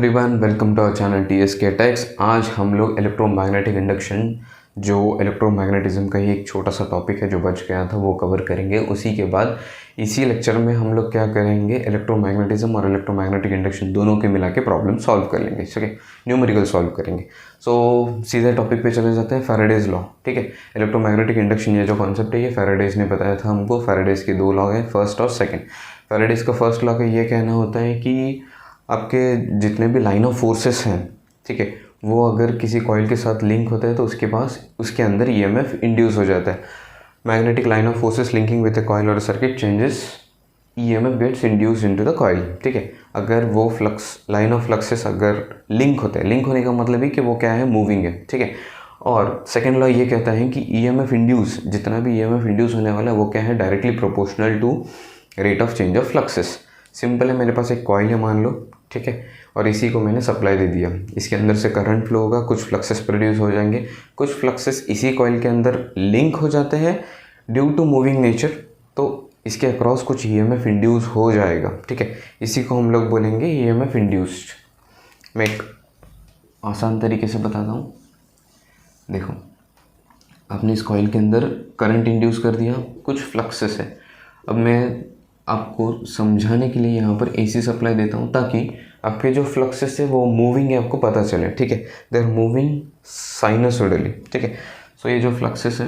Everyone welcome to our channel TSK techs. आज हम लोग इलेक्ट्रोमैग्नेटिक इंडक्शन जो इलेक्ट्रोमैग्नेटिज्म का ही एक छोटा सा टॉपिक है जो बच गया था वो कवर करेंगे। उसी के बाद इसी लेक्चर में हम लोग क्या करेंगे, इलेक्ट्रोमैग्नेटिज्म और इलेक्ट्रोमैग्नेटिक इंडक्शन दोनों के मिला के प्रॉब्लम सॉल्व कर लेंगे। ठीक है, न्यूमेरिकल सॉल्व करेंगे। सो सीधे टॉपिक पे चले जाते हैं, फैराडेज लॉ। ठीक है, इलेक्ट्रोमैग्नेटिक इंडक्शन ये जो कॉन्सेप्ट है ये फैराडेज ने बताया था हमको। फैराडेज के दो लॉ है, फर्स्ट और सेकेंड। फैराडेज का फर्स्ट लॉ का ये कहना होता है कि आपके जितने भी लाइन ऑफ फोर्सेस हैं, ठीक है, वो अगर किसी कॉइल के साथ लिंक होता है तो उसके पास उसके अंदर ईएमएफ इंड्यूस हो जाता है। Magnetic line of forces linking with the coil और circuit changes, EMF gets induced into the coil. ठीक है, अगर वो फ्लक्स लाइन ऑफ फ्लक्सेस अगर लिंक होते हैं, लिंक होने का मतलब है कि वो क्या है, मूविंग है। ठीक है, और सेकेंड लॉ ये कहता है कि ईएमएफ इंड्यूस, जितना भी ईएमएफ इंड्यूस होने वाला है वो क्या है, directly proportional to rate of change of fluxes. Simple है, मेरे पास एक कॉइल है मान लो, ठीक है, और इसी को मैंने सप्लाई दे दिया। इसके अंदर से करंट फ्लो होगा, कुछ फ्लक्सेस प्रोड्यूस हो जाएंगे, कुछ फ्लक्सेस इसी कॉइल के अंदर लिंक हो जाते हैं ड्यू टू मूविंग नेचर, तो इसके अक्रॉस कुछ ईएमएफ इंड्यूस हो जाएगा। ठीक है, इसी को हम लोग बोलेंगे ईएमएफ इंड्यूस्ड। मैं एक आसान तरीके से बताता हूँ। देखो, आपने इस कॉइल के अंदर करंट इंड्यूस कर दिया, कुछ फ्लक्सेस है। अब मैं आपको समझाने के लिए यहाँ पर एसी सप्लाई देता हूँ ताकि आपके जो फ्लक्सेस है वो मूविंग है आपको पता चले। ठीक है, दे आर मूविंग साइनसोइडली। ठीक है, सो ये जो फ्लक्सेस है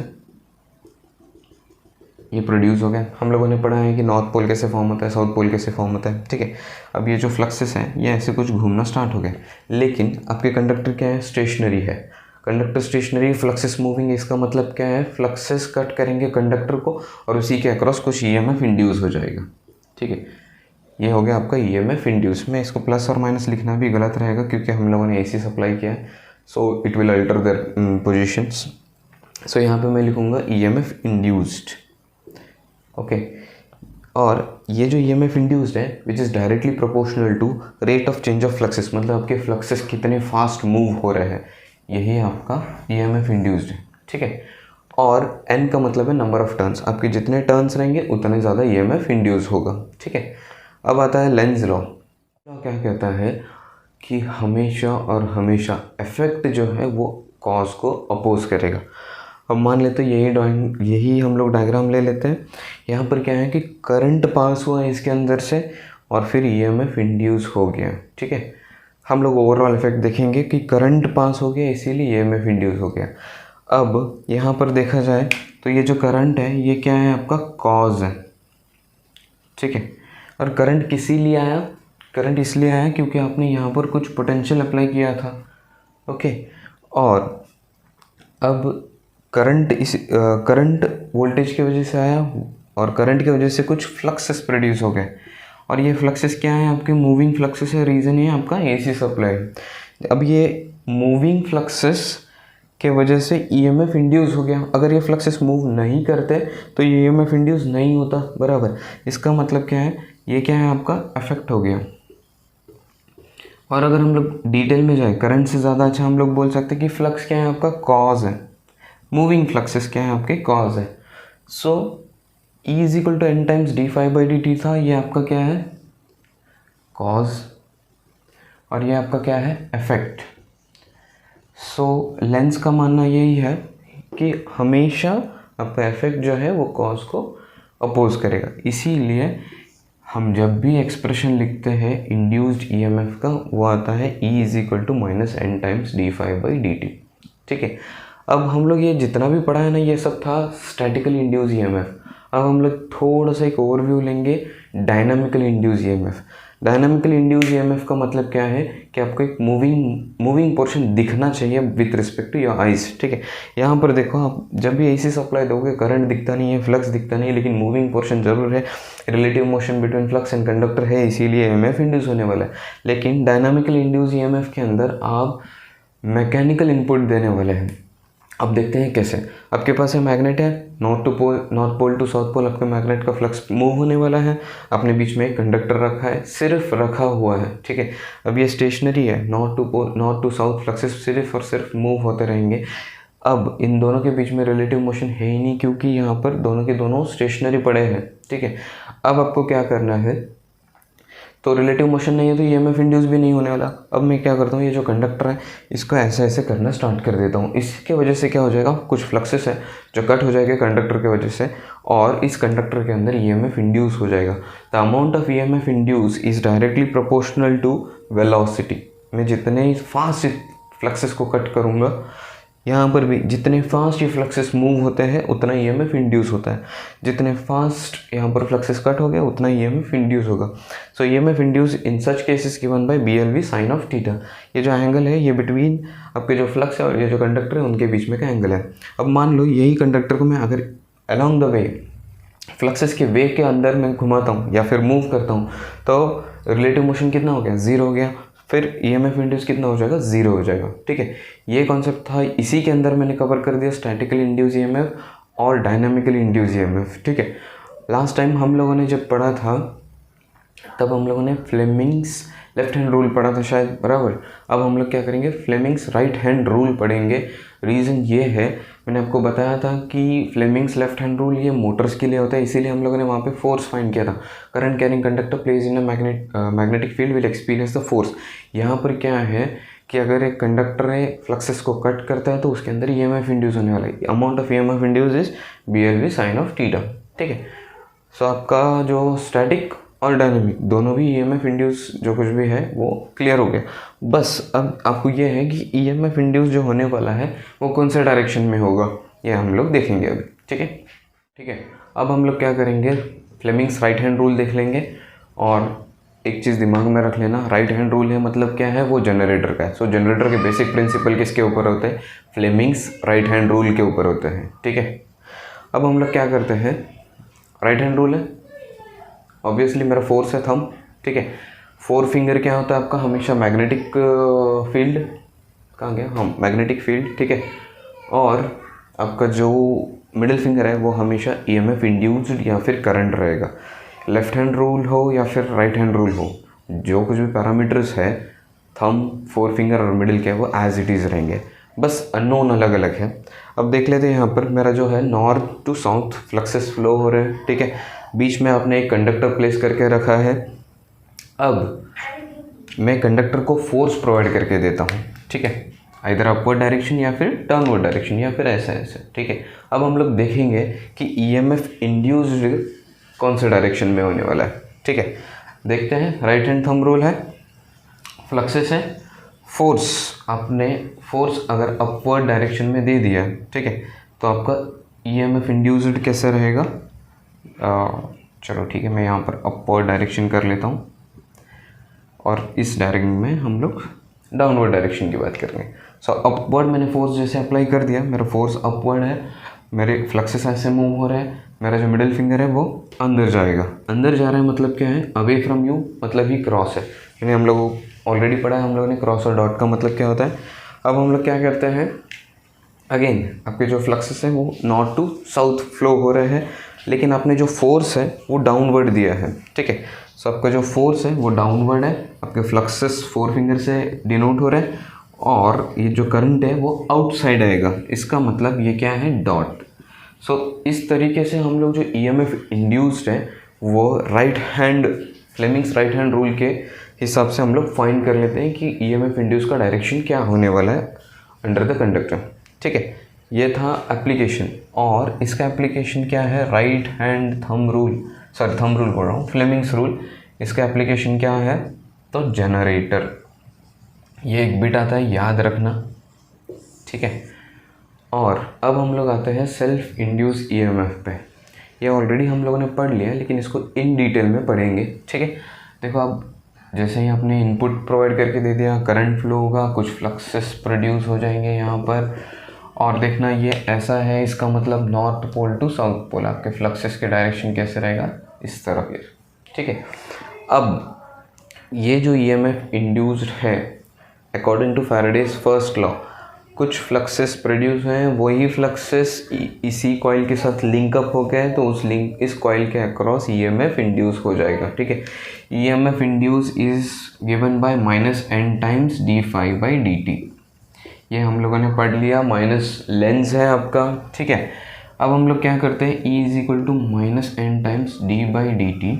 ये प्रोड्यूस हो गया। हम लोगों ने पढ़ा है कि नॉर्थ पोल कैसे फॉर्म होता है, साउथ पोल कैसे फॉर्म होता है। ठीक है, अब ये जो फ्लक्सेस हैं ये ऐसे कुछ घूमना स्टार्ट हो गए, लेकिन आपके कंडक्टर क्या है, स्टेशनरी है। कंडक्टर स्टेशनरी, फ्लक्सेस मूविंग, इसका मतलब क्या है, फ्लक्सेस कट करेंगे कंडक्टर को और उसी के अक्रॉस कुछ ईएमएफ इंड्यूस हो जाएगा। ठीक है, ये हो गया आपका ईएमएफ इंड्यूस। में इसको प्लस और माइनस लिखना भी गलत रहेगा क्योंकि हम लोगों ने एसी सप्लाई किया है, so it will alter their positions. So यहाँ पे मैं लिखूँगा ईएमएफ इंड्यूस्ड। ओके, और ये जो ईएमएफ इंड्यूस्ड है which is directly proportional to rate of change of fluxes, मतलब आपके फ्लक्सेस कितने फास्ट मूव हो रहे हैं, यही आपका ईएमएफ इंड्यूस्ड है। ठीक है, और एन का मतलब है नंबर ऑफ टर्न्स, आपके जितने टर्न्स रहेंगे उतने ज़्यादा ईएमएफ इंड्यूस होगा। ठीक है, अब आता है लेंज लॉ। क्या कहता है कि हमेशा और हमेशा इफेक्ट जो है वो कॉज को अपोज करेगा। अब मान लेते यही हम लोग डायग्राम ले लेते हैं। यहाँ पर क्या है कि करंट पास हुआ है इसके अंदर से और फिर ईएमएफ इंड्यूस हो गया। ठीक है, हम लोग ओवरऑल इफेक्ट देखेंगे कि करंट पास हो गया इसीलिए ईएमएफ इंड्यूस हो गया। अब यहाँ पर देखा जाए तो ये जो करंट है ये क्या है, आपका कॉज है। ठीक है, और करंट किसी लिए आया, करंट इसलिए आया क्योंकि आपने यहाँ पर कुछ पोटेंशियल अप्लाई किया था। ओके, और अब करंट वोल्टेज की वजह से आया और करंट की वजह से कुछ फ्लक्सेस प्रोड्यूस हो गए, और ये फ्लक्सेस क्या है, आपके मूविंग फ्लक्सेस है। रीज़न है आपका एसी सप्लाई। अब ये मूविंग फ्लक्सेस के वजह से ईएमएफ इंड्यूस हो गया। अगर ये फ्लक्सेस मूव नहीं करते तो ये ईएमएफ इंड्यूस नहीं होता, बराबर। इसका मतलब क्या है, ये क्या है, आपका इफेक्ट हो गया। और अगर हम लोग डिटेल में जाए, करंट से ज़्यादा अच्छा हम लोग बोल सकते हैं कि फ्लक्स क्या है, आपका कॉज है। मूविंग फ्लक्सेस क्या है, आपके कॉज है। So E is equal to N times d∅dt था, ये आपका क्या है, कॉज, और ये आपका क्या है, इफेक्ट। सो लेंस का मानना यही है कि हमेशा आपका इफेक्ट जो है वो कॉज को अपोज करेगा। इसीलिए हम जब भी एक्सप्रेशन लिखते हैं इंड्यूस्ड ईएमएफ का, वो आता है E is equal to minus N times d∅dt। ठीक है, अब हम लोग ये जितना भी पढ़ा है ना, ये सब था स्टैटिकली इंड्यूस ईएमएफ। अब हम लोग थोड़ा सा एक ओवरव्यू लेंगे dynamically induce EMF. Dynamically induce EMF का मतलब क्या है कि आपको एक मूविंग पोर्शन दिखना चाहिए with respect to your eyes. ठीक है, यहाँ पर देखो, आप जब भी एसी सप्लाई दोगे करंट दिखता नहीं है, फ्लक्स दिखता नहीं है, लेकिन मूविंग पोर्शन जरूर है। Relative motion between flux and conductor है, इसीलिए ईएमएफ इंड्यूस होने वाला है। लेकिन डायनामिकली इंड्यूस ईएमएफ के अंदर आप मैकेनिकल इनपुट देने वाले हैं। अब देखते हैं कैसे। आपके पास है मैग्नेट है, north pole to south pole आपके मैग्नेट का फ्लक्स मूव होने वाला है। आपने बीच में एक कंडक्टर रखा है, सिर्फ रखा हुआ है। ठीक है, अब ये स्टेशनरी है, नॉर्थ टू साउथ फ्लक्सेस सिर्फ और सिर्फ मूव होते रहेंगे। अब इन दोनों के बीच में रिलेटिव मोशन है ही नहीं क्योंकि यहाँ पर दोनों के दोनों स्टेशनरी पड़े हैं। ठीक है, अब आपको क्या करना है, तो रिलेटिव मोशन नहीं है तो ईएमएफ इंड्यूस भी नहीं होने वाला। अब मैं क्या करता हूँ, ये जो कंडक्टर है इसको ऐसे ऐसे करना स्टार्ट कर देता हूँ। इसके वजह से क्या हो जाएगा, कुछ फ्लक्सेस है जो कट हो जाएगा कंडक्टर की वजह से, और इस कंडक्टर के अंदर ईएमएफ इंड्यूस हो जाएगा। The amount of EMF induce is directly proportional to velocity. मैं जितने फास्ट फ्लक्सेस को कट करूँगा, यहाँ पर भी जितने फास्ट ये फ्लक्सेस मूव होते हैं उतना ईएमएफ इंड्यूस होता है। जितने फास्ट यहाँ पर फ्लक्सेस कट हो गया उतना ईएमएफ इंड्यूस होगा। So EMF induce in such cases given by BLV sine of theta. ये जो एंगल है ये बिटवीन आपके जो फ्लक्स है और ये जो कंडक्टर है उनके बीच में का एंगल है। अब मान लो यही कंडक्टर को मैं अगर अलोंग द वे फ्लक्सेस के वे के अंदर मैं घुमाता हूँ या फिर मूव करता हूँ तो रिलेटिव मोशन कितना हो गया, 0 हो गया। फिर ईएमएफ इंड्यूस कितना हो जाएगा, 0 हो जाएगा। ठीक है, ये कॉन्सेप्ट था, इसी के अंदर मैंने कवर कर दिया स्टैटिकली इंड्यूस ईएमएफ और डायनामिकली इंड्यूस ईएमएफ। ठीक है, लास्ट टाइम हम लोगों ने जब पढ़ा था तब हम लोगों ने फ्लेमिंग्स लेफ्ट हैंड रूल पढ़ा था शायद, बराबर। अब हम लोग क्या करेंगे, फ्लेमिंग्स राइट हैंड रूल पढ़ेंगे। रीज़न ये है, मैंने आपको बताया था कि फ्लेमिंग्स लेफ्ट हैंड रूल ये मोटर्स के लिए होता है, इसीलिए हम लोगों ने वहाँ पे फोर्स फाइंड किया था। Current carrying conductor place in a magnetic field will experience the force. यहाँ पर क्या है कि अगर एक कंडक्टर है फ्लक्सेस को कट करता है तो उसके अंदर ईएमएफ इंड्यूस होने वाला है। Amount of EMF induce is BLV sine of theta. ठीक है, सो आपका जो स्टैटिक और डायनेमिक दोनों भी ईएमएफ इंड्यूस जो कुछ भी है वो क्लियर हो गया। बस अब आपको ये है कि ईएमएफ इंड्यूस जो होने वाला है वो कौन से डायरेक्शन में होगा ये हम लोग देखेंगे अभी। ठीक है, अब हम लोग क्या करेंगे, फ्लेमिंग्स राइट हैंड रूल देख लेंगे। और एक चीज़ दिमाग में रख लेना, राइट हैंड रूल है मतलब क्या है, वो जनरेटर का है। सो जनरेटर के बेसिक प्रिंसिपल किसके ऊपर होते हैं, फ्लेमिंग्स राइट हैंड रूल के ऊपर होते हैं। ठीक है, अब हम लोग क्या करते हैं, राइट हैंड रूल है, ऑब्वियसली मेरा फोर्स है थंब। ठीक है, 4 फिंगर क्या होता है आपका, हमेशा मैग्नेटिक फील्ड, कहाँ गया, हाँ मैग्नेटिक फील्ड। ठीक है, और आपका जो मिडिल फिंगर है वो हमेशा ईएमएफ इंड्यूस्ड या फिर करंट रहेगा। लेफ्ट हैंड रूल हो या फिर राइट हैंड रूल हो, जो कुछ भी पैरामीटर्स है थंब, 4 फिंगर और मिडिल के वो एज इट इज़ रहेंगे, बस अननोन अलग अलग है। अब देख लेते हैं यहाँ पर मेरा जो है north to south fluxes flow हो रहे हैं। ठीक है, बीच में आपने एक कंडक्टर प्लेस करके रखा है। अब मैं कंडक्टर को फोर्स प्रोवाइड करके देता हूँ। ठीक है, इधर अपवर्ड डायरेक्शन या फिर डाउनवर्ड डायरेक्शन या फिर ऐसे ऐसे। ठीक है, अब हम लोग देखेंगे कि ईएमएफ इंड्यूस्ड कौन से डायरेक्शन में होने वाला है। ठीक है, देखते हैं, राइट हैंड थंब रूल है, फ्लक्सेस है, फोर्स, आपने फोर्स अगर अपवर्ड डायरेक्शन में दे दिया, ठीक है, तो आपका ईएमएफ इंड्यूस्ड कैसे रहेगा, चलो ठीक है, मैं यहाँ पर अपवर्ड डायरेक्शन कर लेता हूँ और इस डायरेक्शन में हम लोग डाउनवर्ड डायरेक्शन की बात करेंगे। सो अपवर्ड मैंने फोर्स जैसे अप्लाई कर दिया, मेरा फोर्स अपवर्ड है, मेरे फ्लक्सेस ऐसे मूव हो रहे हैं, मेरा जो मिडिल फिंगर है वो अंदर जाएगा। अंदर जा रहा है मतलब क्या है, अवे फ्रॉम यू मतलब ही क्रॉस है, यानी हम लोग ऑलरेडी पढ़ा है हम लोगों ने क्रॉस और डॉट का मतलब क्या होता है। अब हम लोग क्या करते हैं, अगेन आपके जो फ्लक्सेस हैं वो नॉर्थ टू साउथ फ्लो हो रहे हैं, लेकिन आपने जो फोर्स है वो डाउनवर्ड दिया है। ठीक है, सो आपका जो फोर्स है वो डाउनवर्ड है, आपके फ्लक्सेस 4 फिंगर से डिनोट हो रहे हैं, और ये जो करंट है वो आउटसाइड आएगा, इसका मतलब ये क्या है, डॉट। सो इस तरीके से हम लोग जो ईएमएफ इंड्यूस्ड है वो right hand Fleming's right hand rule के हिसाब से हम लोग फाइंड कर लेते हैं कि ईएमएफ इंड्यूस का डायरेक्शन क्या होने वाला है अंडर द कंडक्टर। ठीक है, ये था एप्लीकेशन, और इसका एप्लीकेशन क्या है, right hand thumb rule, sorry thumb rule बोल रहा हूँ, फ्लेमिंग्स रूल। इसका एप्लीकेशन क्या है, तो जनरेटर, ये एक बिट आता है, याद रखना। ठीक है, और अब हम लोग आते हैं सेल्फ इंड्यूस ईएमएफ पे। ये ऑलरेडी हम लोगों ने पढ़ लिया, लेकिन इसको इन डिटेल में पढ़ेंगे। ठीक है, देखो अब जैसे ही आपने इनपुट प्रोवाइड करके दे दिया, करंट फ्लो होगा, कुछ फ्लक्सेस प्रोड्यूस हो जाएंगे यहाँ पर, और देखना ये ऐसा है, इसका मतलब north pole to south pole, आपके फ्लक्सेस के डायरेक्शन कैसे रहेगा, इस तरह के। ठीक है, अब ये जो ईएमएफ इंड्यूस्ड है according to Faraday's first law, कुछ फ्लक्सेस प्रोड्यूस हैं, वही फ्लक्सेस इसी कॉइल के साथ लिंकअप हो गए तो इस कॉइल के अक्रॉस ईएमएफ इंड्यूस हो जाएगा। ठीक है, EMF induce is given by -n times d∅/dt। ये हम लोगों ने पढ़ लिया, माइनस लेंस है आपका। ठीक है, अब हम लोग क्या करते हैं, E = -n times d/dt,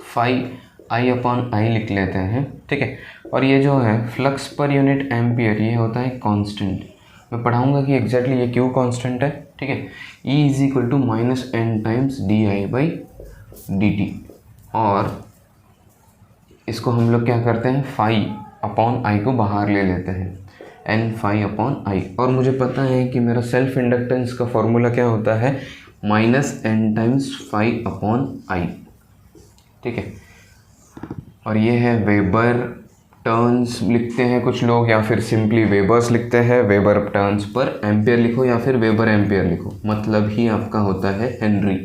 phi I upon I लिख लेते हैं, ठीक है। और ये जो है फ्लक्स पर यूनिट एम्पियर, ये होता है कांस्टेंट। मैं पढ़ाऊंगा कि एग्जैक्टली ये क्यों कांस्टेंट है, ठीक है। E is equal to minus N times D I by D T, और इसको हम लोग क्या करते हैं, फाई अपॉन आई को बाहर ले लेते हैं, एन फाई अपॉन आई। और मुझे पता है कि मेरा सेल्फ इंडक्टेंस का फॉर्मूला क्या होता है, minus N times phi upon I, ठीक है। और ये है वेबर टर्न्स लिखते हैं कुछ लोग, या फिर सिंपली वेबर्स लिखते हैं। वेबर टर्न्स पर एम्पियर लिखो या फिर वेबर एम्पियर लिखो, मतलब ही आपका होता है हेनरी।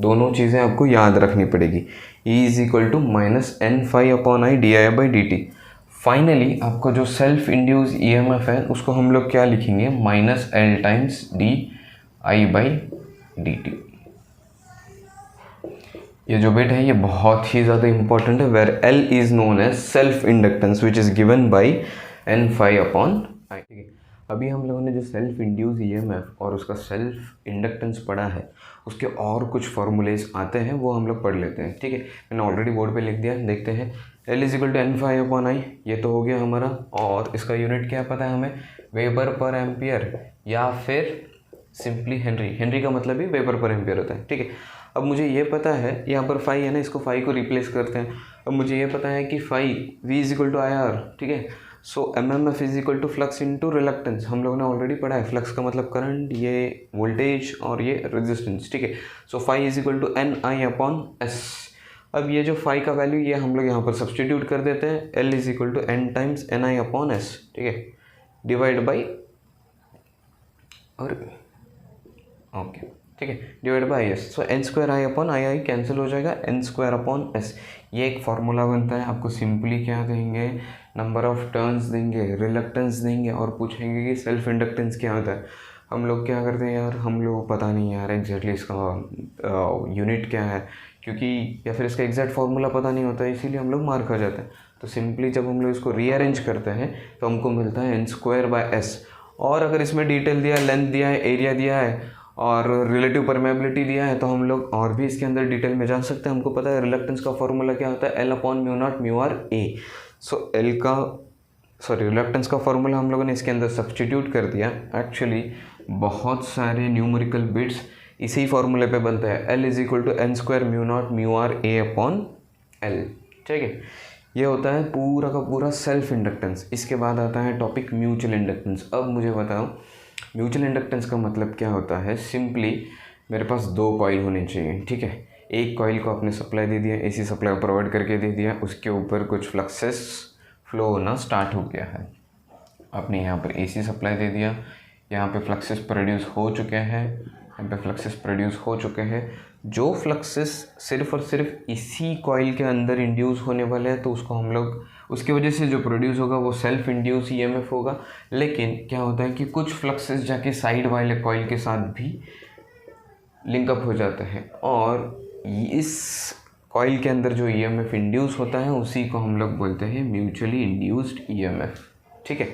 दोनों चीज़ें आपको याद रखनी पड़ेगी। E is equal to minus N phi upon I D I by D T. Finally आपको जो सेल्फ इंड्यूस EMF है उसको हम लोग क्या लिखेंगे, minus L times D I by D T. ये जो बिट है ये बहुत ही ज़्यादा इंपॉर्टेंट है, where L is known as self inductance which is given by N phi upon I, ठीक है। अभी हम लोगों ने जो सेल्फ इंड्यूस EMF और उसका सेल्फ इंडक्टेंस पढ़ा है, उसके और कुछ फॉर्मूलेज आते हैं, वो हम लोग पढ़ लेते हैं, ठीक है। मैंने ऑलरेडी बोर्ड पे लिख दिया, देखते हैं। L is equal to N phi upon I, ये तो हो गया हमारा। और इसका यूनिट क्या पता है हमें, वेबर पर एम्पियर या फिर सिंपली हेनरी। हेनरी का मतलब ही वेबर पर एम्पियर होता है, ठीक है। अब मुझे ये पता है, यहाँ पर फाई है ना, इसको फाई को रिप्लेस करते हैं। अब मुझे ये पता है कि phi V is equal to I R, ठीक है। So MMF is equal to flux into reluctance, हम लोगों ने ऑलरेडी पढ़ा है। फ्लक्स का मतलब करंट, ये वोल्टेज और ये रेजिस्टेंस, ठीक है। So phi is equal to N I upon S. अब ये जो फाई का वैल्यू ये हम लोग यहाँ पर सब्सटीट्यूट कर देते हैं, L is equal to N times N I upon S, ठीक है, डिवाइड बाई, और ओके, ठीक है, divide by S. So N square I upon I, I cancel हो जाएगा, एन स्क्वायर अपॉन एस। ये एक फार्मूला बनता है। आपको सिंपली क्या देंगे, नंबर ऑफ टर्न्स देंगे, रिलक्टेंस देंगे, और पूछेंगे कि सेल्फ इंडक्टेंस क्या होता है। हम लोग क्या करते हैं यार, हम लोग पता नहीं यार एग्जैक्टली इसका यूनिट क्या है, क्योंकि या फिर इसका एग्जैक्ट फार्मूला पता नहीं होता है, इसीलिए हम लोग मार खा जाते हैं। तो सिंपली जब हम लोग इसको रीअरेंज करते हैं तो हमको मिलता है एन स्क्वायर बाय एस। और अगर इसमें डिटेल दिया है, लेंथ दिया है, एरिया दिया है और रिलेटिव परमेबिलिटी दिया है, तो हम लोग और भी इसके अंदर डिटेल में जान सकते हैं। हमको पता है रिलक्टेंस का फॉर्मूला क्या होता है, L upon mu naught mu R A. So reluctance का फॉर्मूला हम लोगों ने इसके अंदर सब्सटीट्यूट कर दिया। एक्चुअली बहुत सारे न्यूमेरिकल बिट्स इसी फॉर्मूले पे बनते हैं, L is equal to N square mu naught mu R A upon L, ठीक है। ये होता है पूरा का पूरा सेल्फ इंडक्टेंस। इसके बाद आता है टॉपिक म्यूचुअल इंडक्टेंस। अब मुझे बताओ म्यूचुअल इंडक्टेंस का मतलब क्या होता है। सिंपली मेरे पास दो कॉइल होने चाहिए, ठीक है। एक कॉइल को आपने सप्लाई दे दिया, AC सप्लाई प्रोवाइड करके दे दिया, उसके ऊपर कुछ फ्लक्सेस फ्लो होना स्टार्ट हो गया है। आपने यहाँ पर AC सप्लाई दे दिया, यहाँ पे फ्लक्सेस प्रोड्यूस हो चुके हैं, यहाँ पे फ्लक्सेस प्रोड्यूस हो चुके हैं। जो फ्लक्सेस सिर्फ और सिर्फ इसी कॉइल के अंदर इंड्यूस होने वाले हैं, तो उसको हम लोग, उसकी वजह से जो प्रोड्यूस होगा वो सेल्फ इंड्यूस EMF होगा। लेकिन क्या होता है कि कुछ फ्लक्सेस जाके साइड वाले कॉइल के साथ भी लिंकअप हो जाते हैं, और इस कॉइल के अंदर जो EMF इंड्यूस होता है उसी को हम लोग बोलते हैं म्यूचुअली इंड्यूस्ड EMF, ठीक है।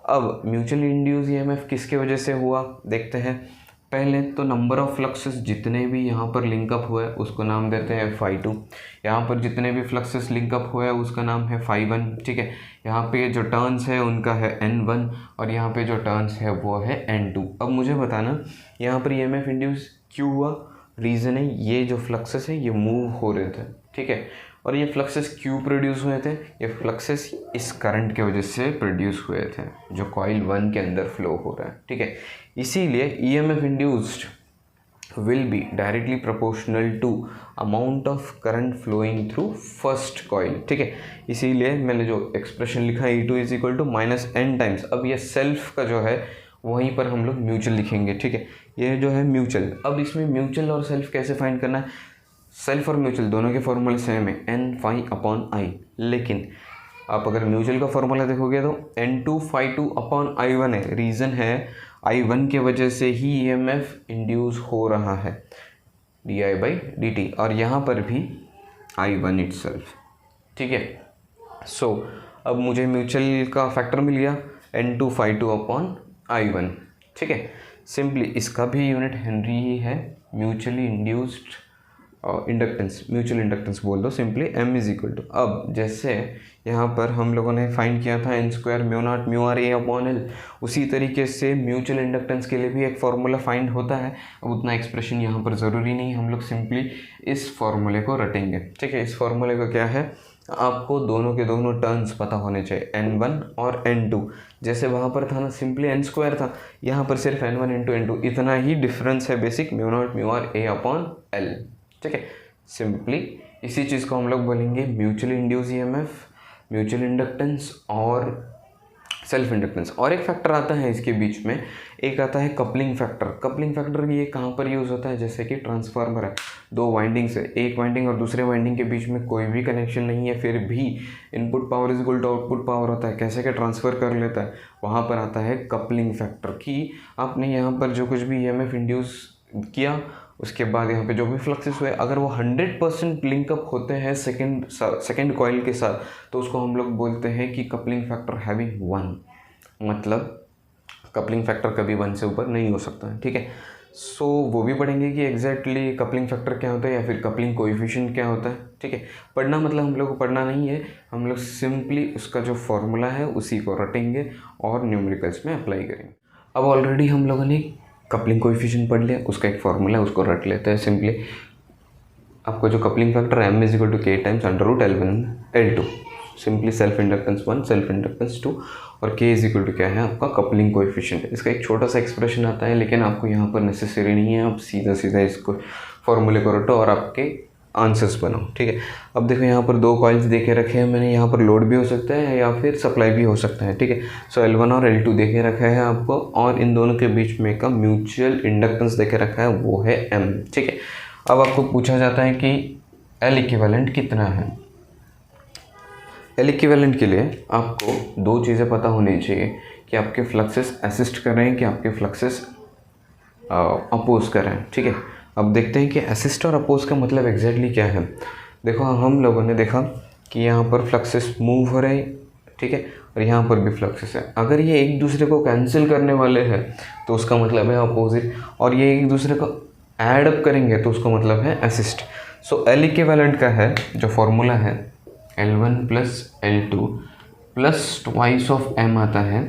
अब म्यूचुअली इंड्यूस EMF किसके वजह से हुआ देखते हैं। पहले तो नंबर ऑफ फ्लक्सेस जितने भी यहाँ पर लिंकअप हुए उसको नाम देते हैं फाई 2। यहाँ पर जितने भी फ्लक्सेस लिंकअप हुए उसका नाम है फाई 1, ठीक है। यहाँ पे जो टर्न्स है उनका है N1, और यहाँ पे जो टर्न्स है वो है N2। अब मुझे बताना यहाँ पर EMF इंड्यूस क्यों हुआ। रीज़न है ये जो फ्लक्सेस है ये मूव हो रहे थे, ठीक है। और ये फ्लक्सेस क्यों प्रोड्यूस हुए थे, ये फ्लक्सेस इस करंट के वजह से प्रोड्यूस हुए थे जो कॉइल 1 के अंदर फ्लो हो रहा है, ठीक है। इसीलिए EMF induced will be directly proportional to amount of current flowing through first coil, ठीक है। इसीलिए मैंने जो एक्सप्रेशन लिखा E2 is equal to minus N times. अब ये सेल्फ का जो है वहीं पर हम लोग म्यूचुअल लिखेंगे, ठीक है। ये जो है म्यूचुअल। अब इसमें म्यूचुअल और सेल्फ कैसे फाइंड करना है। सेल्फ और म्यूचुअल दोनों के फॉर्मूले सेम है, एन फाई अपॉन आई। लेकिन आप अगर म्यूचुअल का फॉर्मूला देखोगे तो N2 फाई 2 अपॉन I1 है। रीज़न है I1 के वजह से ही EMF इंड्यूस हो रहा है di/dt, और यहाँ पर भी I1 इटसेल्फ, ठीक है। सो अब मुझे म्यूचुअल का फैक्टर मिल गया N2 फाई 2 अपॉन I1, ठीक है। सिंपली इसका भी यूनिट हेनरी ही है, mutually induced inductance, mutual inductance बोल दो simply, m is equal to, अब जैसे यहाँ पर हम लोगों ने फाइंड किया था n square mu naught mu R A upon L, उसी तरीके से म्यूचुअल इंडक्टेंस के लिए भी एक फार्मूला फाइंड होता है। अब उतना एक्सप्रेशन यहाँ पर ज़रूरी नहीं, हम लोग सिंपली इस फार्मूले को रटेंगे। ठीक है, इस फार्मूले का क्या है, आपको दोनों के दोनों टर्म्स पता होने चाहिए, n1 और n2। जैसे वहाँ पर था ना सिंपली n स्क्वायर था, यहाँ पर सिर्फ n1 इंटू n2, इतना ही डिफरेंस है basic, mu naught mu R A upon L. ठीक है, सिंपली इसी चीज़ को हम लोग बोलेंगे mutual induce EMF, mutual inductance और सेल्फ इंडक्टेंस। और एक फैक्टर आता है इसके बीच में, एक आता है कपलिंग फैक्टर। कपलिंग फैक्टर ये कहाँ पर यूज़ होता है, जैसे कि ट्रांसफार्मर है, दो वाइंडिंग्स है, एक वाइंडिंग और दूसरे वाइंडिंग के बीच में कोई भी कनेक्शन नहीं है, फिर भी input power is equal to output power होता है, कैसे क्या ट्रांसफ़र कर लेता है, वहाँ पर आता है कपलिंग फैक्टर। कि आपने यहाँ पर जो कुछ भी ईएमएफ इंड्यूस किया, उसके बाद यहाँ पे जो भी फ्लक्सेस हुए, अगर वो 100% लिंकअप होते हैं सेकेंड कॉइल के साथ, तो उसको हम लोग बोलते हैं कि कपलिंग फैक्टर हैविंग 1, मतलब कपलिंग फैक्टर कभी 1 से ऊपर नहीं हो सकता है। ठीक है, सो वो भी पढ़ेंगे कि एग्जैक्टली कपलिंग फैक्टर क्या होता है या फिर कपलिंग कोएफिशिएंट क्या होता है। ठीक है, पढ़ना मतलब हम लोग को पढ़ना नहीं है, हम लोग सिंपली उसका जो फॉर्मूला है उसी को रटेंगे और न्यूमेरिकल्स में अप्लाई करेंगे। अब ऑलरेडी हम लोगों ने कपलिंग कोएफिशिएंट पढ़ लिया, उसका एक फॉर्मूला है, उसको रट लेते हैं सिंपली। आपको जो coupling factor m is equal to k times under root L1 L2, simply self inductance 1 self inductance 2 और k इज इक्वल टू क्या है आपका कपलिंग कोएफिशिएंट। इसका एक छोटा सा एक्सप्रेशन आता है, लेकिन आपको यहाँ पर नेसेसरी नहीं है, आप सीधा सीधा इसको फॉर्मूले को रटो और आपके आंसर्स बनाओ। ठीक है, अब देखो यहाँ पर दो कॉइल्स देके रखे हैं मैंने, यहाँ पर लोड भी हो सकता है या फिर सप्लाई भी हो सकता है। ठीक है, सो L1 और L2 देके रखा है आपको, और इन दोनों के बीच में का म्यूचुअल इंडक्टेंस देके रखा है, वो है M। ठीक है, अब आपको पूछा जाता है कि L इक्विवेलेंट कितना है। L इक्विवेलेंट के लिए आपको दो चीज़ें पता होनी चाहिए, कि आपके फ्लक्सेस असिस्ट कर रहे हैं कि आपके फ्लक्सेस अपोज कर रहे हैं। ठीक है, अब देखते हैं कि असिस्ट और अपोज का मतलब एग्जैक्टली क्या है। देखो हम लोगों ने देखा कि यहाँ पर फ्लक्सेस मूव हो रहे हैं, ठीक है, और यहाँ पर भी फ्लक्सेस है। अगर ये एक दूसरे को कैंसिल करने वाले हैं तो उसका मतलब है अपोजिट, और ये एक दूसरे को ऐड अप करेंगे तो उसका मतलब है असिस्ट। सो L इक्विवेलेंट का है जो फॉर्मूला है L1 plus L2 plus twice of M आता है,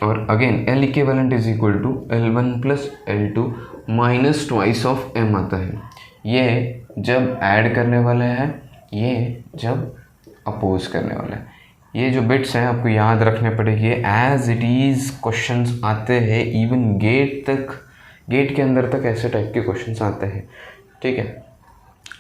और again L equivalent is equal to L1 plus L2 minus twice of M आता है। ये जब ऐड करने वाला है, ये जब अपोज करने वाला है। ये जो बिट्स हैं आपको याद रखने पड़ेंगे, एज इट इज़ क्वेश्चंस आते हैं, इवन गेट के अंदर तक ऐसे टाइप के क्वेश्चंस आते हैं। ठीक है,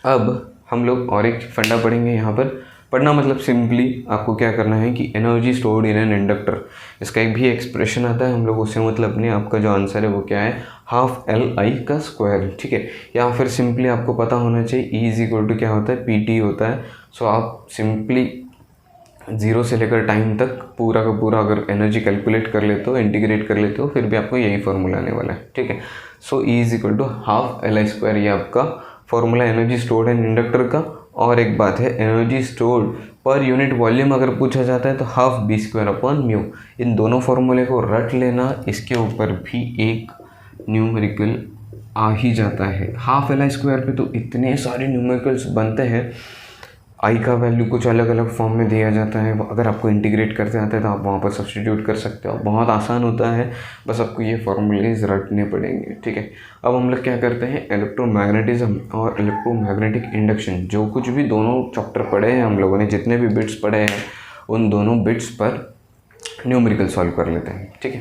अब हम लोग और एक फंडा पढ़ेंगे। यहाँ पर पढ़ना मतलब सिंपली आपको क्या करना है कि energy stored in an inductor, इसका एक भी एक्सप्रेशन आता है, हम लोग उससे मतलब नहीं, आपका जो आंसर है वो क्या है, हाफ LI का स्क्वायर। ठीक है, या फिर सिंपली आपको पता होना चाहिए E इज इक्वल टू क्या होता है, PT होता है। सो आप सिंपली 0 से लेकर टाइम तक पूरा का पूरा अगर एनर्जी कैलकुलेट कर लेते हो, इंटीग्रेट कर लेते हो, फिर भी आपको यही फार्मूला आने वाला है। ठीक है, so E is equal to half LI square, ये आपका formula energy stored in inductor का। और एक बात है, energy stored per unit volume अगर पूछा जाता है तो half B square upon mu. इन दोनों फार्मूले को रट लेना, इसके ऊपर भी एक न्यूमेरिकल आ ही जाता है। हाफ LI स्क्वायर पे तो इतने सारे न्यूमेरिकल्स बनते हैं, आई का वैल्यू कुछ अलग अलग फॉर्म में दिया जाता है, अगर आपको इंटीग्रेट करते आता है तो आप वहाँ पर सब्सटीट्यूट कर सकते हो, बहुत आसान होता है, बस आपको ये फॉर्मूलेज रटने पड़ेंगे। ठीक है, अब हम लोग क्या करते हैं, इलेक्ट्रोमैग्नेटिज्म और इलेक्ट्रोमैग्नेटिक इंडक्शन, जो कुछ भी दोनों चैप्टर पढ़े हैं हम लोगों ने, जितने भी बिट्स पढ़े हैं उन दोनों बिट्स पर न्यूमेरिकल सॉल्व कर लेते हैं। ठीक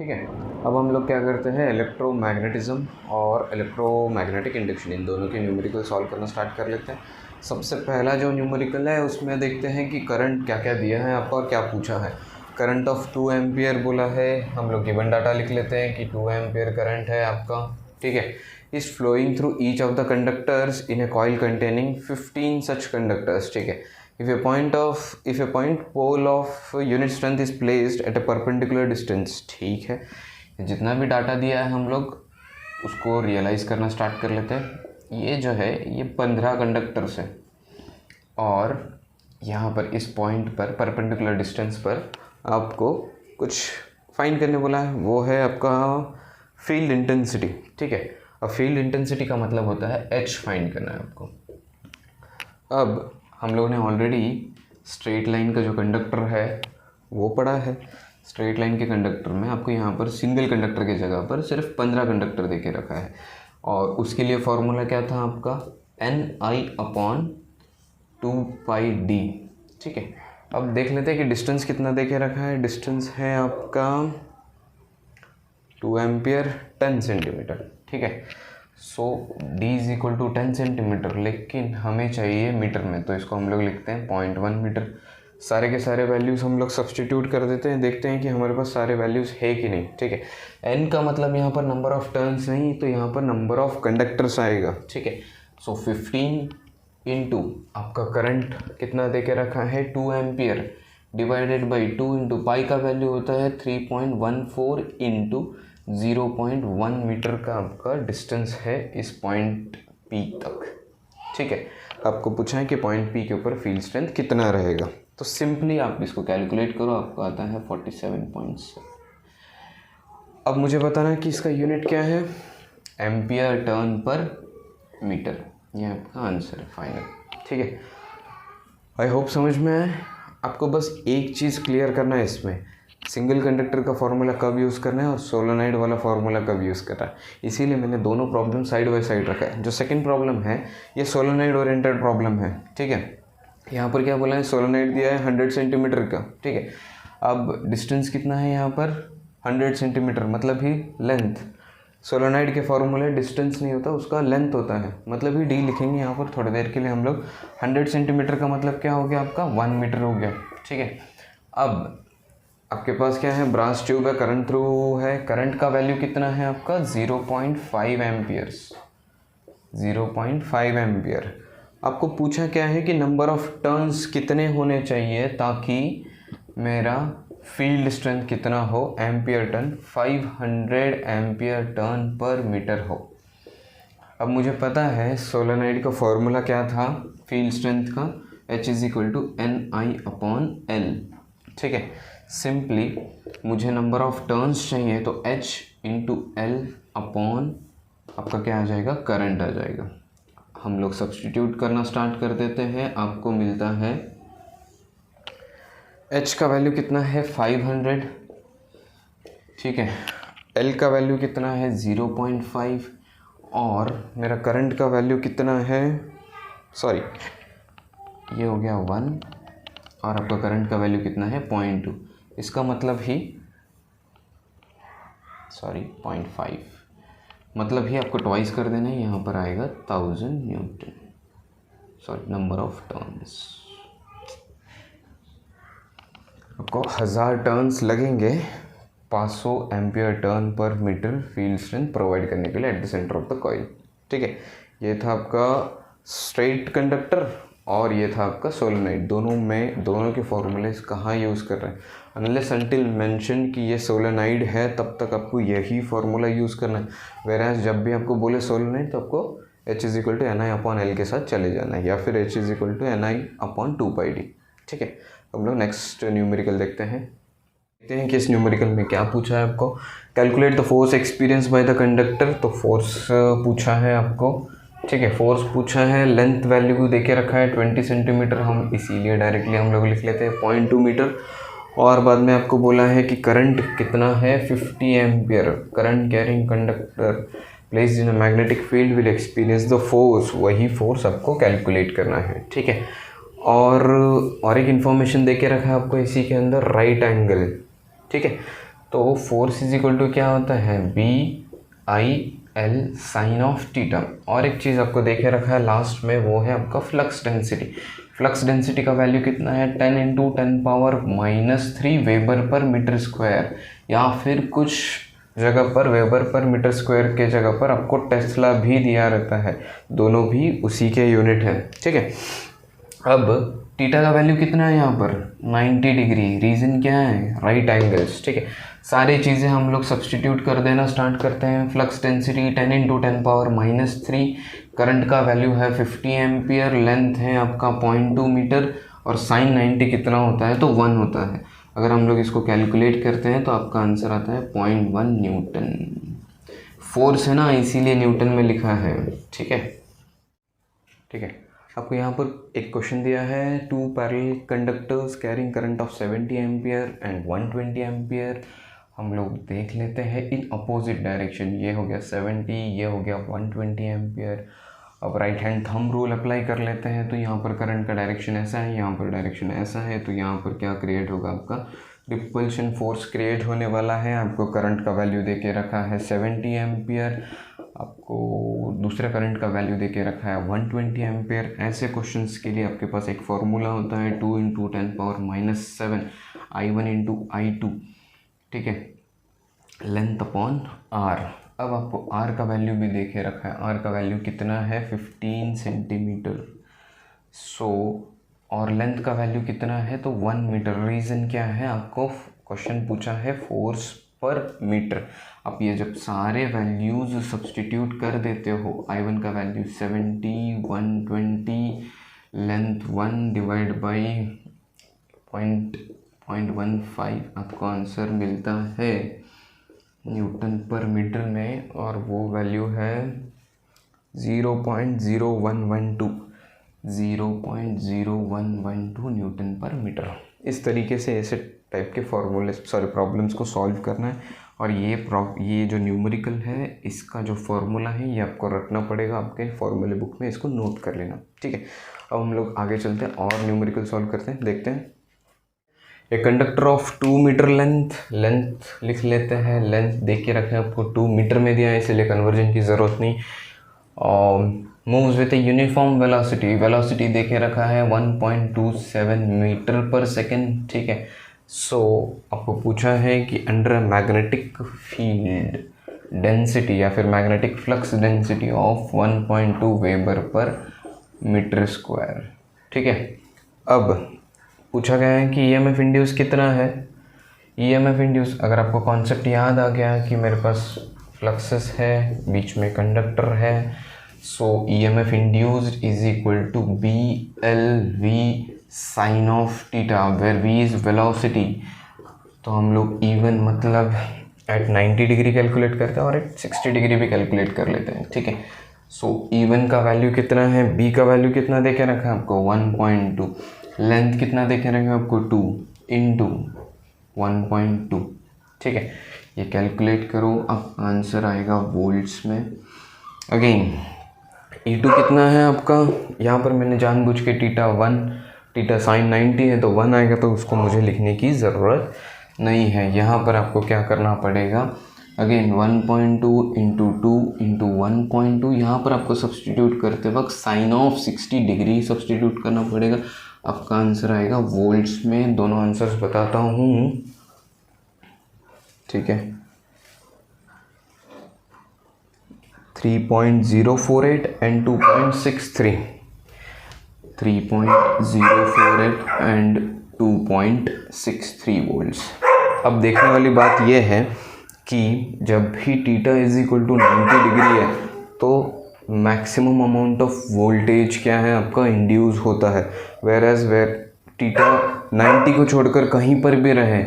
है, अब हम लोग क्या करते हैं, इलेक्ट्रोमैग्नेटिज्म और इलेक्ट्रोमैग्नेटिक इंडक्शन, इन दोनों के न्यूमेरिकल सॉल्व करना स्टार्ट कर लेते हैं। सबसे पहला जो न्यूमेरिकल है उसमें देखते हैं कि करंट क्या क्या दिया है आपका और क्या पूछा है। करंट ऑफ 2 एम्पियर बोला है, हम लोग गिवन डाटा लिख लेते हैं कि 2 एम्पियर करंट है आपका। ठीक है, is flowing through each of the conductors in a coil containing 15 such conductors. ठीक है, if a point pole of unit strength is placed at a perpendicular distance। ठीक है, जितना भी डाटा दिया है हम लोग उसको रियलाइज़ करना स्टार्ट कर लेते हैं। ये जो है ये 15 कंडक्टर्स है, और यहाँ पर इस पॉइंट पर परपेंडिकुलर डिस्टेंस पर आपको कुछ फाइंड करने बोला है, वो है आपका फील्ड इंटेंसिटी। ठीक है, अब फील्ड इंटेंसिटी का मतलब होता है एच फाइंड करना है आपको। अब हम लोगों ने ऑलरेडी स्ट्रेट लाइन का जो कंडक्टर है वो पढ़ा है। स्ट्रेट लाइन के कंडक्टर में आपको यहाँ पर सिंगल कंडक्टर की जगह पर सिर्फ 15 कंडक्टर दे के रखा है, और उसके लिए फॉर्मूला क्या था आपका, Ni/2πd। ठीक है, अब देख लेते हैं कि डिस्टेंस कितना दे के रखा है। डिस्टेंस है आपका 2 एम्पियर 10 सेंटीमीटर। ठीक है, so d is equal to 10 centimetre, लेकिन हमें चाहिए मीटर में, तो इसको हम लोग लिखते हैं 0.1 मीटर। सारे के सारे वैल्यूज़ हम लोग सब्सटीट्यूट कर देते हैं, देखते हैं कि हमारे पास सारे वैल्यूज़ है कि नहीं। ठीक है, n का मतलब यहाँ पर नंबर ऑफ़ टर्न्स नहीं, तो यहाँ पर नंबर ऑफ़ कंडक्टर्स आएगा। ठीक है, सो 15 इंटू आपका करंट कितना दे के रखा है 2 ampere divided by 2 into pi का वैल्यू होता है 3.14 इंटू 0.1 मीटर का आपका डिस्टेंस है इस पॉइंट P तक। ठीक है, आपको पूछा है कि पॉइंट P के ऊपर फील्ड स्ट्रेंथ कितना रहेगा, तो सिंपली आप इसको कैलकुलेट करो, आपको आता है 47.7। अब मुझे बताना है कि इसका यूनिट क्या है, एम्पियर टर्न पर मीटर। ये आपका आंसर है फाइनल। ठीक है, आई होप समझ में आए। आपको बस एक चीज़ क्लियर करना है, इसमें सिंगल कंडक्टर का फार्मूला कब यूज़ करना है और सोलेनॉइड वाला फार्मूला कब यूज़ करना है, इसीलिए मैंने दोनों प्रॉब्लम साइड बाय साइड रखा है। जो सेकंड प्रॉब्लम है ये सोलेनॉइड ओरिएंटेड प्रॉब्लम है। ठीक है, यहाँ पर क्या बोला है, सोलेनॉइड दिया है 100 सेंटीमीटर का। ठीक है, अब डिस्टेंस कितना है यहाँ पर 100 सेंटीमीटर, मतलब ही लेंथ। सोलेनॉइड के फार्मूले डिस्टेंस नहीं होता, उसका लेंथ होता है, मतलब ही डी लिखेंगे यहाँ पर थोड़ी देर के लिए हम लोग। 100 सेंटीमीटर का मतलब क्या हो गया आपका 1 मीटर हो गया। ठीक है, अब आपके पास क्या है, ब्रास ट्यूब है, करंट थ्रू है, करंट का वैल्यू कितना है आपका 0.5 एम्पियर्स, 0.5 एम्पियर। आपको पूछा क्या है कि नंबर ऑफ टर्न्स कितने होने चाहिए ताकि मेरा फील्ड स्ट्रेंथ कितना हो, एम्पियर टर्न, 500 एम्पियर टर्न पर मीटर हो। अब मुझे पता है सोलेनॉइड का फॉर्मूला क्या था फील्ड स्ट्रेंथ का, H is equal to Ni/L। ठीक है, सिंपली मुझे नंबर ऑफ टर्न्स चाहिए, तो H इंटू L अपॉन आपका क्या आ जाएगा, करंट आ जाएगा। हम लोग सब्सटीट्यूट करना स्टार्ट कर देते हैं। आपको मिलता है H का वैल्यू कितना है 500। ठीक है, L का वैल्यू कितना है 0.5 और मेरा करंट का वैल्यू कितना है, सॉरी ये हो गया 1 और आपका करंट का वैल्यू कितना है 0.2। इसका मतलब ही 0.5, मतलब ही आपको ट्वाइस कर देना है, यहाँ पर आएगा 1000 Newton, sorry number of turns. आपको 1000 टर्न्स लगेंगे 500 एम्पियर टर्न पर मीटर फील्ड स्ट्रेंथ प्रोवाइड करने के लिए at the centre of the coil. ठीक है, ये था आपका स्ट्रेट कंडक्टर और ये था आपका सोलेनॉइड। दोनों के फॉर्मूलेस कहाँ यूज़ कर रहे हैं, अनलेस अनटिल मेंशन कि ये सोलेनॉइड है तब तक आपको यही फार्मूला यूज़ करना है। वेराज जब भी आपको बोले सोलेनॉइड तो आपको H is equal to Ni/L के साथ चले जाना है, या फिर H is equal to Ni/2πd। ठीक है, हम लोग नेक्स्ट न्यूमेरिकल देखते हैं कि इस न्यूमेरिकल में क्या पूछा है आपको। Calculate the force experience by the conductor, तो फोर्स पूछा है आपको। ठीक है, फोर्स पूछा है, लेंथ वैल्यू देके रखा है 20 सेंटीमीटर, हम इसीलिए डायरेक्टली हम लोग लिख लेते हैं 0.2 मीटर। और बाद में आपको बोला है कि करंट कितना है 50 ampere, current carrying conductor placed in a magnetic field will experience the force, वही फोर्स आपको कैलकुलेट करना है। ठीक है, और एक इन्फॉर्मेशन देके रखा है आपको इसी के अंदर, राइट एंगल। ठीक है, तो फोर्स इज इक्वल टू क्या होता है BIL साइन ऑफ थीटा। और एक चीज़ आपको देखे रखा है लास्ट में, वो है आपका फ्लक्स डेंसिटी। फ्लक्स डेंसिटी का वैल्यू कितना है 10 × 10⁻³ वेबर पर मीटर स्क्वायर, या फिर कुछ जगह पर वेबर पर मीटर स्क्वायर के जगह पर आपको टेस्ला भी दिया रहता है, दोनों भी उसी के यूनिट हैं। ठीक है, अब थीटा का वैल्यू कितना है यहाँ पर 90 डिग्री, रीज़न क्या है राइट एंगल्स। ठीक है, सारी चीज़ें हम लोग सब्सटीट्यूट कर देना स्टार्ट करते हैं। फ्लक्स डेंसिटी 10 × 10⁻³ करंट का वैल्यू है 50 एम्पियर, लेंथ है आपका 0.2 मीटर और साइन 90 कितना होता है तो 1 होता है। अगर हम लोग इसको कैलकुलेट करते हैं तो आपका आंसर आता है 0.1 न्यूटन। फोर्स है ना, इसीलिए न्यूटन में लिखा है। ठीक है, ठीक है। आपको यहाँ पर एक क्वेश्चन दिया है, 2 parallel conductors carrying current of 70 ampere and 120 ampere. हम लोग देख लेते हैं इन अपोजिट डायरेक्शन। ये हो गया 70, ये हो गया 120 एम्पियर। अब right hand thumb rule apply कर लेते हैं। तो यहाँ पर करंट का डायरेक्शन ऐसा है, यहाँ पर डायरेक्शन ऐसा है। तो यहाँ पर क्या क्रिएट होगा, आपका रिपल्शन फोर्स क्रिएट होने वाला है। आपको करंट का वैल्यू दे के रखा है 70 एम्पियर, आपको दूसरे करंट का वैल्यू दे के रखा है 120 एम्पियर। ऐसे क्वेश्चंस के लिए आपके पास एक फॉर्मूला होता है 2 × 10⁻⁷ I1 × I2। ठीक है, लेंथ अपॉन आर। अब आपको आर का वैल्यू भी दे के रखा है। आर का वैल्यू कितना है, 15 सेंटीमीटर। और लेंथ का वैल्यू कितना है, तो 1 मीटर। रीज़न क्या है, आपको क्वेश्चन पूछा है फोर्स पर मीटर। अब ये जब सारे वैल्यूज़ सब्सटीट्यूट कर देते हो, I1 का वैल्यू 70, 120, लेंथ 1 डिवाइड बाई 0.15, आपको आंसर मिलता है न्यूटन पर मीटर में, और वो वैल्यू है 0.0112 न्यूटन पर मीटर। इस तरीके से ऐसे टाइप के प्रॉब्लम्स को सॉल्व करना है। और ये जो न्यूमेरिकल है, इसका जो फॉर्मूला है ये आपको रखना पड़ेगा आपके फॉर्मूले बुक में, इसको नोट कर लेना। ठीक है, अब हम लोग आगे चलते हैं और न्यूमेरिकल सॉल्व करते हैं, देखते हैं। A conductor of 2 metre length लिख लेते हैं। लेंथ देख के रखें, आपको 2 मीटर में दिया है, इसलिए कन्वर्जन की ज़रूरत नहीं। और moves with a uniform velocity दे के रखा है 1.27 मीटर पर सेकेंड। ठीक है, आपको पूछा है कि अंडर मैग्नेटिक फील्ड डेंसिटी या फिर magnetic flux density of 1.2 weber per metre square. ठीक है, अब पूछा गया है कि EMF इंड्यूस कितना है। EMF इंड्यूस, अगर आपको कॉन्सेप्ट याद आ गया कि मेरे पास फ्लक्सेस है, बीच में कंडक्टर है, EMF induced is equal to BLV sine of theta, where V is velocity. तो हम लोग इवन मतलब एट 90 डिग्री कैलकुलेट करते हैं और एट 60 डिग्री भी कैलकुलेट कर लेते हैं। ठीक है, इवन का वैल्यू कितना है, B का वैल्यू कितना देके रखा है आपको 1.2, लेंथ कितना देखे रखे आपको 2 × 1.2। ठीक है, ये कैलकुलेट करो, अब आंसर आएगा वोल्ट्स में। अगेन E2 कितना है आपका, यहाँ पर मैंने जानबूझ के थीटा साइन 90 है तो 1 आएगा, तो उसको मुझे लिखने की ज़रूरत नहीं है। यहाँ पर आपको क्या करना पड़ेगा, अगेन 1.2 × 2 × 1.2, यहाँ पर आपको सब्सटीट्यूट करते वक्त साइन ऑफ 60 डिग्री सब्सटीट्यूट करना पड़ेगा। आपका आंसर आएगा वोल्ट्स में। दोनों आंसर्स बताता हूँ। ठीक है, 3.048 एंड 2.63, 3.048 एंड 2.63 वोल्ट्स। अब देखने वाली बात यह है कि जब भी theta is equal to 90 degree है तो मैक्सिमम अमाउंट ऑफ वोल्टेज क्या है आपका इंड्यूस होता है, वेयर थीटा 90 को छोड़कर कहीं पर भी रहे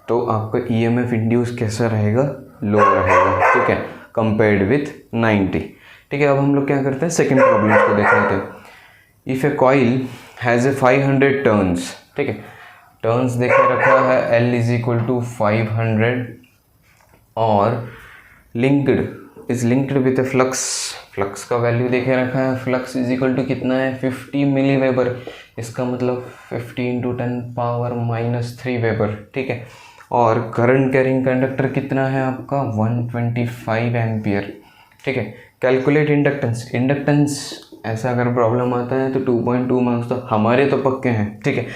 तो आपका EMF इंड्यूस कैसा रहेगा, लो रहेगा। ठीक है, कंपेयर्ड विथ 90। ठीक है, अब हम लोग क्या करते हैं, सेकेंड प्रॉब्लम को देख लेते हैं। If A coil has a 500 turns, ठीक है, टर्न्स देखे रखा है L इज इक्वल टू 500 और is linked with A flux का वैल्यू देखे रखा है, फ्लक्स इज इक्वल टू कितना है 50 मिली वेबर, इसका मतलब 50 × 10⁻³ वेबर। ठीक है, और करंट कैरिंग कंडक्टर कितना है आपका 125 एम्पियर। ठीक है, कैलकुलेट इंडक्टेंस ऐसा अगर प्रॉब्लम आता है तो 2.2 मार्क्स तो हमारे तो पक्के हैं। ठीक है,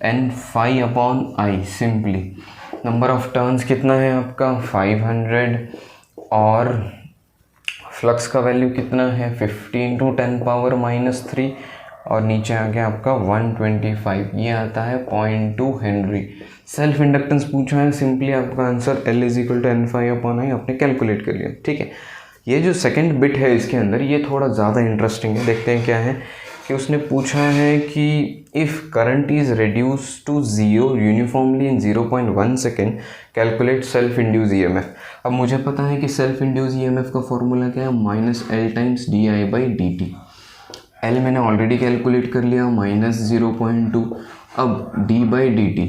N∅/I simply. Number of turns कितना है आपका 500 और फ्लक्स का वैल्यू कितना है 50 × 10⁻³ और नीचे आ गया आपका 125, ये आता है 0.2 हेनरी। सेल्फ इंडक्टेंस पूछा है, सिंपली आपका answer L is equal to N∅/I आपने कैलकुलेट कर लिया। ठीक है, ये जो सेकंड बिट है इसके अंदर ये थोड़ा ज़्यादा इंटरेस्टिंग है, देखते हैं क्या है कि उसने पूछा है कि if current is reduce to zero uniformly in 0.1 second calculate self induce EMF. अब मुझे पता है कि सेल्फ इंड्यूस ईएमएफ का फॉर्मूला क्या है, -L टाइम्स di/dt। L मैंने ऑलरेडी कैलकुलेट कर लिया -0.2। अब d/dt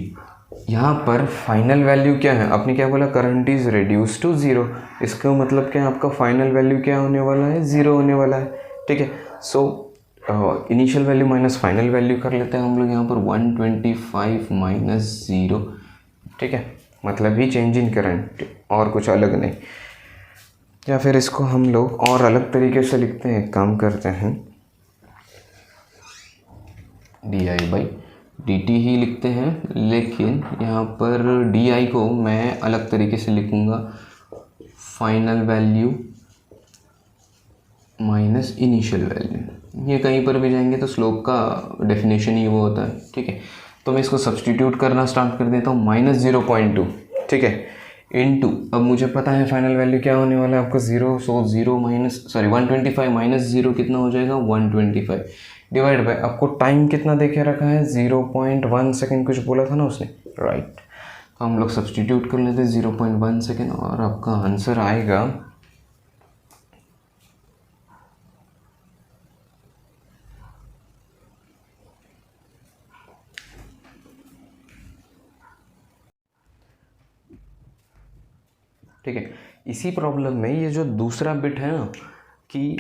यहाँ पर फाइनल वैल्यू क्या है, आपने क्या बोला, current is reduce to zero, इसका मतलब क्या है, आपका फाइनल वैल्यू क्या होने वाला है, ज़ीरो होने वाला है। ठीक है, so initial value minus final value कर लेते हैं हम लोग यहाँ पर 125 माइनस ज़ीरो। ठीक है, मतलब ही चेंज इन करंट और कुछ अलग नहीं। या फिर इसको हम लोग और अलग तरीके से लिखते हैं, काम करते हैं, di/dt ही लिखते हैं, लेकिन यहाँ पर di को मैं अलग तरीके से लिखूँगा, final value minus initial value. ये कहीं पर भी जाएंगे तो स्लोप का डेफिनेशन ही वो होता है। ठीक है, तो मैं इसको सब्सटीट्यूट करना स्टार्ट कर देता हूँ, -0.2। ठीक है, इनटू, अब मुझे पता है फाइनल वैल्यू क्या होने वाला है आपका, ज़ीरो। सो 125 माइनस ज़ीरो कितना हो जाएगा, 125, डिवाइड बाय आपको टाइम कितना देके रखा है, 0.1 सेकेंड कुछ बोला था ना उसने, राइट। तो हम लोग सब्सटीट्यूट कर लेते हैं 0.1 सेकेंड और आपका आंसर आएगा ठीक है। इसी प्रॉब्लम में ये जो दूसरा बिट है ना कि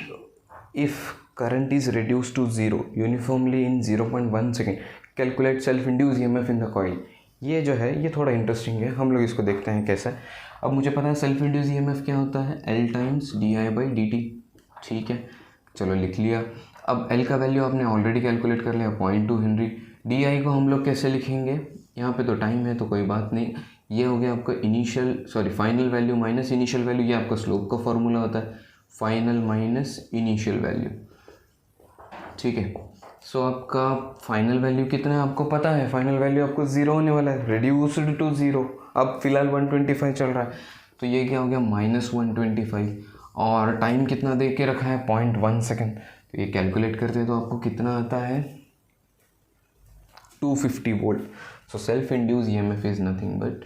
if current is reduce to zero uniformly in 0.1 second calculate self induce EMF in the coil, ये जो है ये थोड़ा इंटरेस्टिंग है, हम लोग इसको देखते हैं कैसा है। अब मुझे पता है सेल्फ इंड्यूस ईएमएफ क्या होता है, L टाइम्स di/dt। ठीक है, चलो लिख लिया। अब L का वैल्यू आपने ऑलरेडी कैलकुलेट कर लिया, 0.2 हेनरी। di को हम लोग कैसे लिखेंगे, यहाँ पे तो टाइम है तो कोई बात नहीं, ये हो गया आपका final value minus initial value, ये आपका स्लोप का फॉर्मूला होता है, फाइनल माइनस इनिशियल वैल्यू। ठीक है, सो आपका फाइनल वैल्यू कितना है आपको पता है, फाइनल वैल्यू आपको ज़ीरो होने वाला है, रिड्यूस्ड टू ज़ीरो। अब फिलहाल 125 चल रहा है, तो ये क्या हो गया, -125, और टाइम कितना दे के रखा है, 0.1 सेकेंड। तो ये कैलकुलेट करते हैं तो आपको कितना आता है, 250 volt. So self induce EMF is nothing but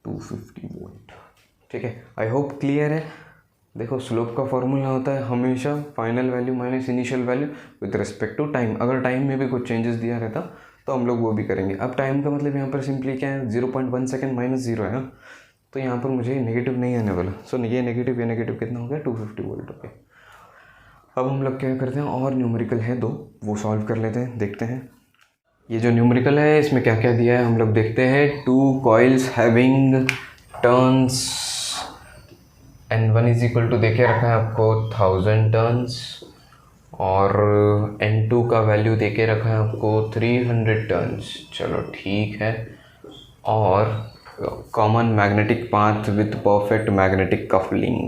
250 volt. ठीक है, आई होप क्लियर है। देखो स्लोप का फॉर्मूला होता है हमेशा final value minus initial value with respect to time. अगर टाइम में भी कुछ चेंजेस दिया रहता तो हम लोग वो भी करेंगे। अब टाइम का मतलब यहाँ पर सिंपली क्या है, 0.1 सेकेंड माइनस ज़ीरो है ना, तो यहाँ पर मुझे नेगेटिव नहीं आने वाला। सो ये नेगेटिव कितना हो गया, 250 वोल्ट हो गया। अब हम लोग क्या करते हैं, और न्यूमेरिकल है दो, वो सॉल्व कर लेते हैं, देखते हैं ये जो न्यूमेरिकल है इसमें क्या क्या दिया है हम लोग देखते हैं। 2 coils having turns N1 is equal to देखे रखा है आपको 1000 टर्न्स, और N2 का वैल्यू देके रखा है आपको 300 टर्न्स। चलो ठीक है, और common magnetic path with perfect magnetic coupling.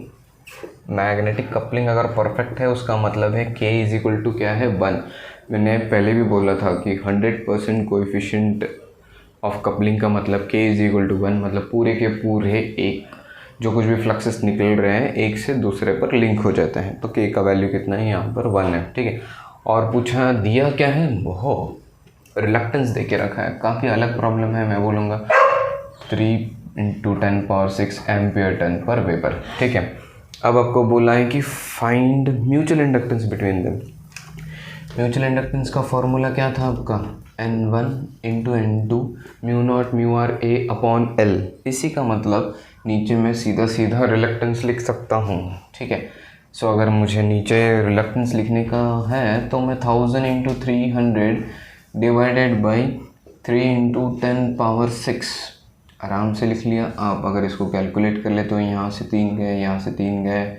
Magnetic coupling अगर परफेक्ट है उसका मतलब है K इज इक्वल टू क्या है, 1। मैंने पहले भी बोला था कि 100% कोएफिशिएंट ऑफ कपलिंग का मतलब K इज इक्वल टू 1, मतलब पूरे के पूरे एक जो कुछ भी फ्लक्सेस निकल रहे हैं एक से दूसरे पर लिंक हो जाते हैं। तो K का वैल्यू कितना है, यहाँ पर 1 है। ठीक है, और पूछा दिया क्या है, वो रिलक्टेंस दे के रखा है, काफ़ी अलग प्रॉब्लम है, मैं बोलूँगा 3 × 10⁶ एम्पियर टर्न पर वेबर। ठीक है, अब आपको बोला है कि find mutual inductance between them. Mutual inductance का फॉर्मूला क्या था आपका, N1 × N2 μ0 μRA/L। इसी का मतलब नीचे मैं सीधा रिलक्टेंस लिख सकता हूँ। ठीक है, सो अगर मुझे नीचे रिलक्टेंस लिखने का है तो मैं 1000 × 300 डिवाइडेड बाई 3 × 10⁶ आराम से लिख लिया। आप अगर इसको कैलकुलेट कर ले तो यहाँ से 3 गए, यहाँ से 3 गए,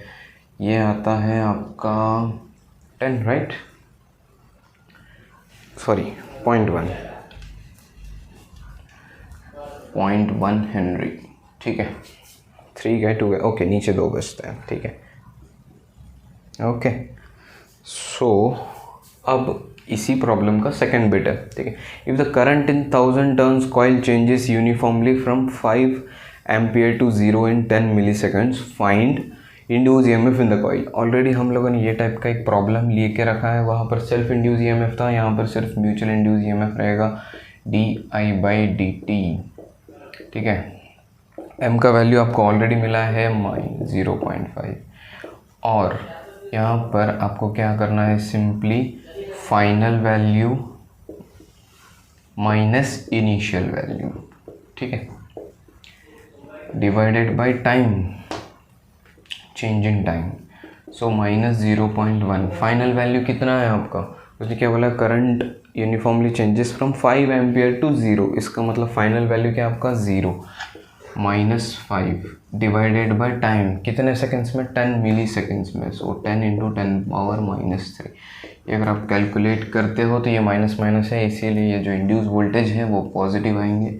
ये आता है आपका 10, राइट, सॉरी 0.1 हेनरी। ठीक है, 3 गए 2 गए, ओके, नीचे 2 बचते हैं। ठीक है, ओके, सो अब इसी प्रॉब्लम का सेकंड बिट है। ठीक है, if the current in 1000 turns coil changes uniformly from 5 ampere to 0 in 10 milliseconds, find induce EMF in the coil. Already हम लोगों ने ये टाइप का एक प्रॉब्लम लेके रखा है, वहाँ पर सेल्फ इंड्यूस ईएमएफ था, यहाँ पर सिर्फ म्यूचुअल इंड्यूस ईएमएफ रहेगा di/dt। ठीक है, m का वैल्यू आपको ऑलरेडी मिला है -0.5, और यहाँ पर आपको क्या करना है, simply final value minus initial value, ठीक है, divided by time, change in time, so -0.1। Final value कितना है आपका, उसने क्या बोला, current uniformly changes from 5 ampere to 0, इसका मतलब फाइनल वैल्यू क्या आपका 0, -5 डिवाइडेड बाय टाइम, कितने सेकंड्स में, 10 मिली सेकेंड्स में, सो 10 × 10⁻³ ये अगर आप कैलकुलेट करते हो तो ये माइनस माइनस है, इसीलिए ये जो इंड्यूस वोल्टेज है वो पॉजिटिव आएंगे,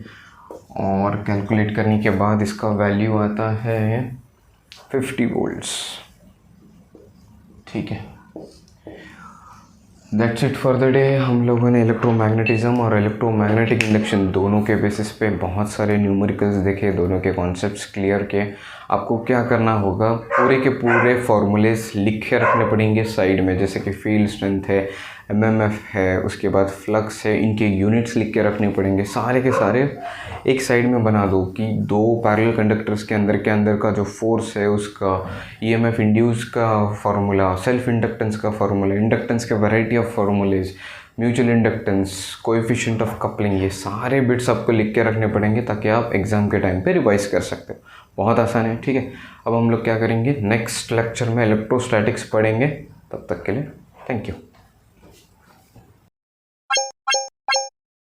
और कैलकुलेट करने के बाद इसका वैल्यू आता है 50 वोल्ट्स। ठीक है, that's it for the day. हम लोगों ने इलेक्ट्रोमैग्नेटिज्म और इलेक्ट्रोमैग्नेटिक इंडक्शन दोनों के बेसिस पे बहुत सारे न्यूमेरिकल्स देखे, दोनों के कॉन्सेप्ट्स क्लियर किए। आपको क्या करना होगा, पूरे के पूरे फॉर्मूलेस लिख के रखने पड़ेंगे साइड में, जैसे कि फील्ड स्ट्रेंथ है, एमएमएफ है, उसके बाद फ्लक्स है, इनके यूनिट्स लिख के रखने पड़ेंगे, सारे के सारे एक साइड में बना दो कि दो पैरेलल कंडक्टर्स के अंदर का जो फोर्स है उसका, ईएमएफ इंड्यूस का फार्मूला, सेल्फ इंडक्टेंस का फार्मूला, इंडक्टेंस के variety of फार्मूलेज, mutual inductance, coefficient of coupling, ये सारे बिट्स आपको लिख के रखने पड़ेंगे ताकि आप एग्ज़ाम के टाइम पे रिवाइज कर सकते हो। बहुत आसान है। ठीक है, अब हम लोग क्या करेंगे, नेक्स्ट लेक्चर में इलेक्ट्रोस्टैटिक्स पढ़ेंगे। तब तक के लिए थैंक यू।